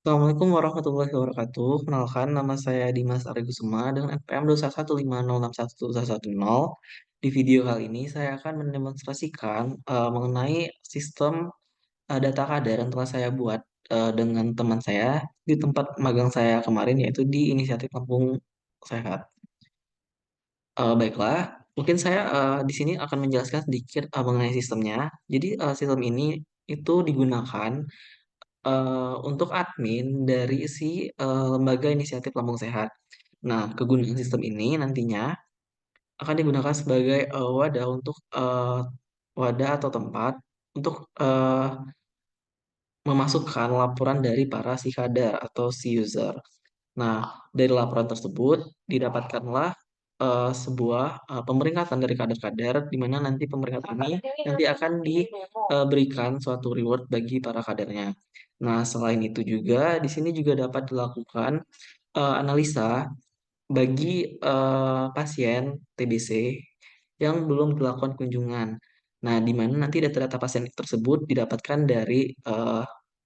Assalamualaikum warahmatullahi wabarakatuh. Kenalkan, nama saya Dimas Arikusuma dengan NPM 21150611110. Di video kali ini saya akan mendemonstrasikan mengenai sistem data kader yang telah saya buat dengan teman saya di tempat magang saya kemarin, yaitu di Inisiatif Kampung Sehat. Baiklah, mungkin saya di sini akan menjelaskan sedikit mengenai sistemnya. Jadi sistem ini itu digunakan untuk admin dari si lembaga inisiatif Lambung Sehat. Nah, kegunaan sistem ini nantinya akan digunakan sebagai wadah untuk wadah atau tempat untuk memasukkan laporan dari para si kader atau si user. Nah, dari laporan tersebut didapatkanlah sebuah pemeringkatan dari kader-kader, di mana nanti pemeringkatan ini nanti akan diberikan suatu reward bagi para kadernya. Nah, selain itu juga di sini juga dapat dilakukan analisa bagi pasien TBC yang belum dilakukan kunjungan. Nah, di mana nanti data-data pasien tersebut didapatkan dari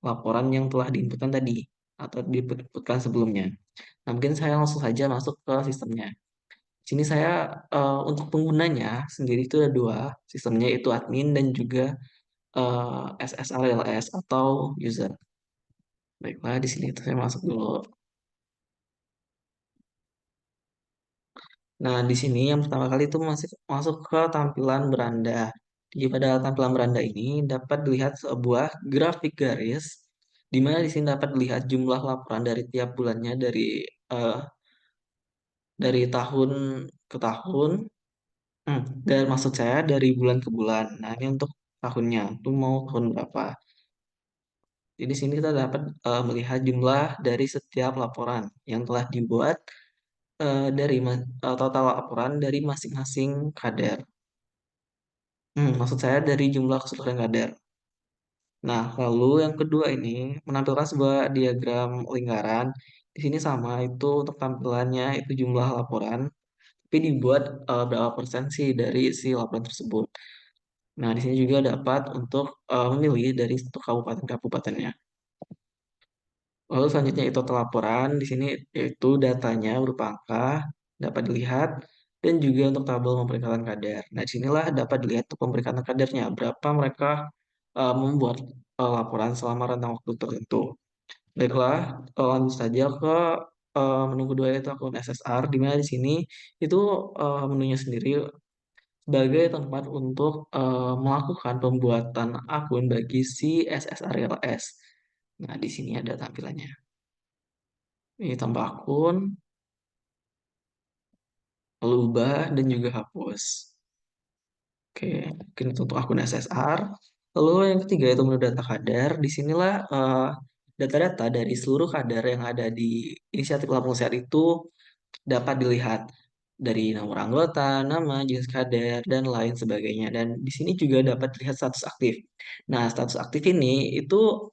laporan yang telah diinputkan tadi atau diinputkan sebelumnya. Nah, mungkin saya langsung saja masuk ke sistemnya. Sini saya untuk penggunanya sendiri itu ada dua sistemnya, yaitu admin dan juga SSRLS atau user. Baiklah, di sini itu saya masuk dulu. Nah, di sini yang pertama kali itu masih masuk ke tampilan beranda. Di pada tampilan beranda ini dapat dilihat sebuah grafik garis, di mana di sini dapat dilihat jumlah laporan dari tiap bulannya eh, dari tahun ke tahun. Dan maksud saya dari bulan ke bulan. Nah, ini untuk tahunnya, itu mau tahun berapa. Jadi di sini kita dapat melihat jumlah dari setiap laporan yang telah dibuat dari total laporan dari masing-masing kader. Maksud saya dari jumlah keseluruhan kader. Nah, lalu yang kedua ini menampilkan sebuah diagram lingkaran. Di sini sama itu untuk tampilannya itu jumlah laporan, tapi dibuat berapa persen sih dari si laporan tersebut. Nah, di sini juga dapat untuk memilih dari satu kabupaten-kabupatennya. Lalu selanjutnya itu total laporan. Di sini yaitu datanya berupa angka dapat dilihat dan juga untuk tabel pemeringkatan kader. Nah, disinilah dapat dilihat untuk pemeringkatan kadernya berapa mereka membuat laporan selama rentang waktu tertentu. Baiklah, lanjut saja ke menu kedua yaitu akun SSR, di mana di sini itu menunya sendiri sebagai tempat untuk melakukan pembuatan akun bagi si SSRLS. Nah, di sini ada tampilannya. Ini tambah akun, lalu ubah, dan juga hapus. Oke, mungkin itu untuk akun SSR. Lalu yang ketiga itu menu data kader. Disinilah data-data dari seluruh kader yang ada di inisiatif Lampung Sehat itu dapat dilihat dari nomor anggota, nama, jenis kader, dan lain sebagainya. Dan di sini juga dapat dilihat status aktif. Nah, status aktif ini itu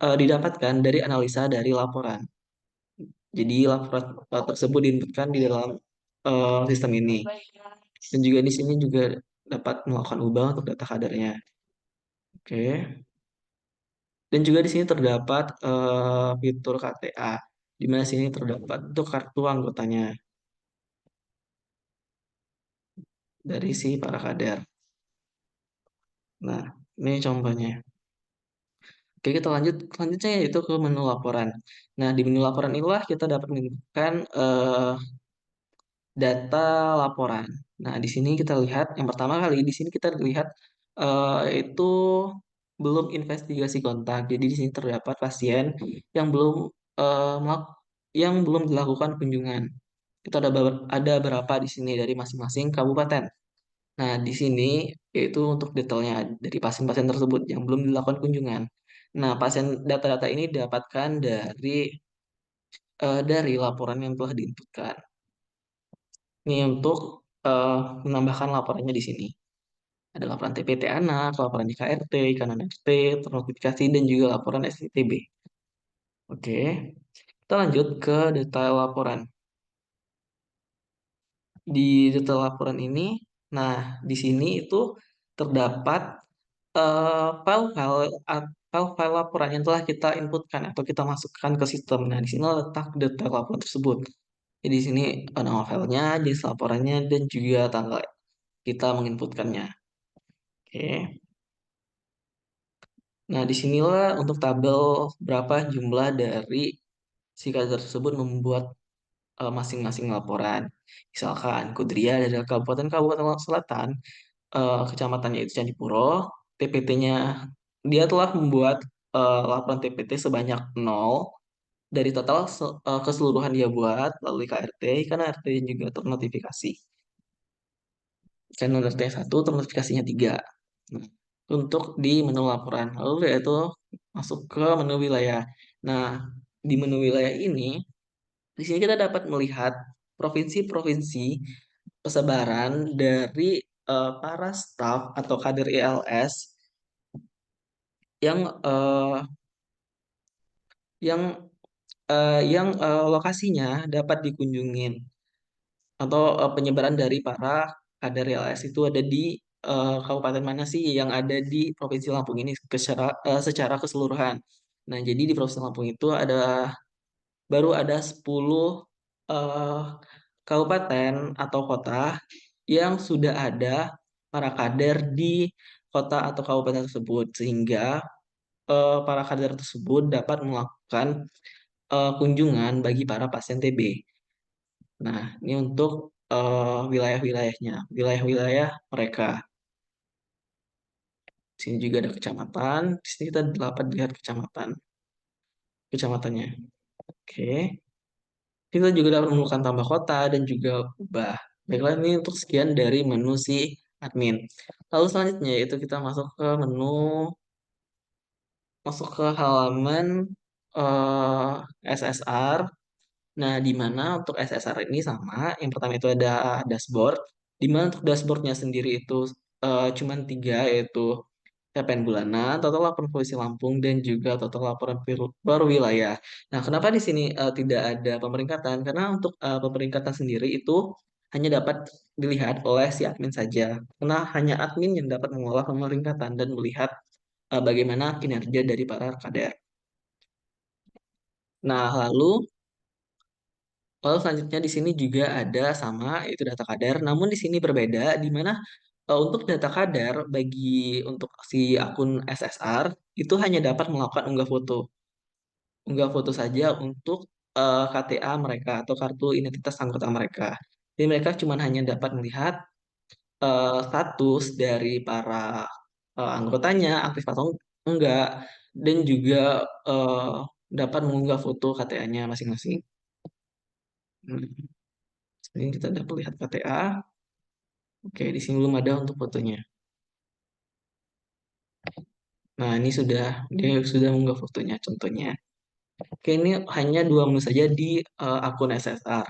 didapatkan dari analisa dari laporan. Jadi laporan tersebut diinputkan di dalam sistem ini. Dan juga di sini juga dapat melakukan ubah untuk data kadernya. Oke. Dan juga di sini terdapat fitur KTA, di mana sini terdapat untuk kartu anggotanya dari si para kader. Nah, ini contohnya. Oke, kita lanjut selanjutnya yaitu ke menu laporan. Nah, di menu laporan inilah kita dapat menentukan data laporan. Nah, di sini kita lihat yang pertama kali di sini kita lihat itu belum investigasi kontak. Jadi di sini terdapat pasien yang belum yang belum dilakukan kunjungan. Itu ada berapa di sini dari masing-masing kabupaten. Nah, di sini yaitu untuk detailnya dari pasien-pasien tersebut yang belum dilakukan kunjungan. Nah, pasien data-data ini didapatkan dari laporan yang telah diinputkan. Ini untuk eh, menambahkan laporannya di sini. Ada laporan TPT anak, laporan IKRT, ikan RT, ternotifikasi, dan juga laporan STTB. Oke, kita lanjut ke detail laporan. Di detail laporan ini, nah di sini itu terdapat file-file laporan yang telah kita inputkan atau kita masukkan ke sistem. Nah, di sini letak detail laporan tersebut. Jadi di sini nama filenya, jenis laporannya, dan juga tanggal kita menginputkannya. Oke. Nah, disinilah untuk tabel berapa jumlah dari si kader tersebut membuat masing-masing laporan. Misalkan Kudria dari Kabupaten Selatan, kecamatannya itu Candipuro, TPT-nya dia telah membuat laporan TPT sebanyak 0 dari total keseluruhan dia buat melalui KRT, karena RT juga ternotifikasi. Channel RT1 ternotifikasinya 3. Nah, untuk di menu laporan. Lalu yaitu masuk ke menu wilayah. Nah, di menu wilayah ini, di sini kita dapat melihat provinsi-provinsi persebaran dari para staf atau kader ILS yang yang lokasinya dapat dikunjungin, atau penyebaran dari para kader ILS itu ada di kabupaten mana sih yang ada di Provinsi Lampung ini secara keseluruhan. Nah, jadi di Provinsi Lampung itu baru ada 10 eh, kabupaten atau kota yang sudah ada para kader di kota atau kabupaten tersebut, sehingga para kader tersebut dapat melakukan kunjungan bagi para pasien TB. Nah, ini untuk wilayah-wilayahnya, wilayah-wilayah mereka. Di sini juga ada kecamatan. Di sini kita dapat lihat kecamatannya. Oke. Kita juga dapat menemukan tambah kota dan juga ubah. Baiklah, ini untuk sekian dari menu si admin. Lalu selanjutnya itu kita masuk ke halaman SSR. Nah, di mana untuk SSR ini sama. Yang pertama itu ada dashboard. Di mana untuk dashboardnya sendiri itu cuma tiga, yaitu capaian bulanan, total laporan polisi Lampung, dan juga total laporan per wilayah. Nah, kenapa di sini tidak ada pemeringkatan? Karena untuk pemeringkatan sendiri itu hanya dapat dilihat oleh si admin saja. Karena hanya admin yang dapat mengolah pemeringkatan dan melihat bagaimana kinerja dari para kader. Nah, lalu selanjutnya di sini juga ada sama itu data kader, namun di sini berbeda di mana untuk data kader untuk si akun SSR itu hanya dapat melakukan unggah foto saja untuk KTA mereka atau kartu identitas anggota mereka. Jadi mereka cuma hanya dapat melihat status dari para anggotanya aktif atau enggak, dan juga eh, dapat mengunggah foto KTA-nya masing-masing. Hmm. Ini kita dapat lihat KTA. Oke, di sini belum ada untuk fotonya. Nah, ini dia sudah mengunggah fotonya contohnya. Oke, ini hanya dua menu saja di akun SSR.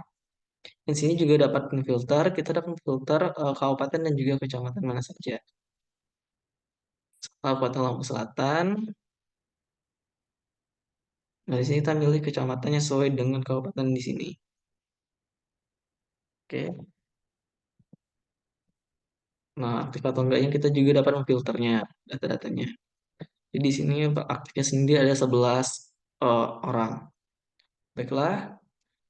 Di sini juga dapat filter, kita dapat filter kabupaten dan juga kecamatan mana saja. Kabupaten Lampung Selatan. Nah, di sini kita pilih kecamatannya sesuai dengan kabupaten di sini. Oke. Nah, aktif atau enggaknya kita juga dapat memfilternya data-datanya. Jadi di sini aktifnya sendiri ada 11 orang. Baiklah,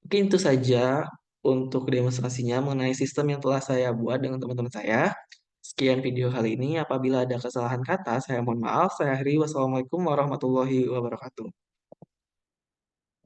mungkin itu saja untuk demonstrasinya mengenai sistem yang telah saya buat dengan teman-teman saya. Sekian video kali ini. Apabila ada kesalahan kata, saya mohon maaf. Saya akhiri. Wassalamualaikum warahmatullahi wabarakatuh.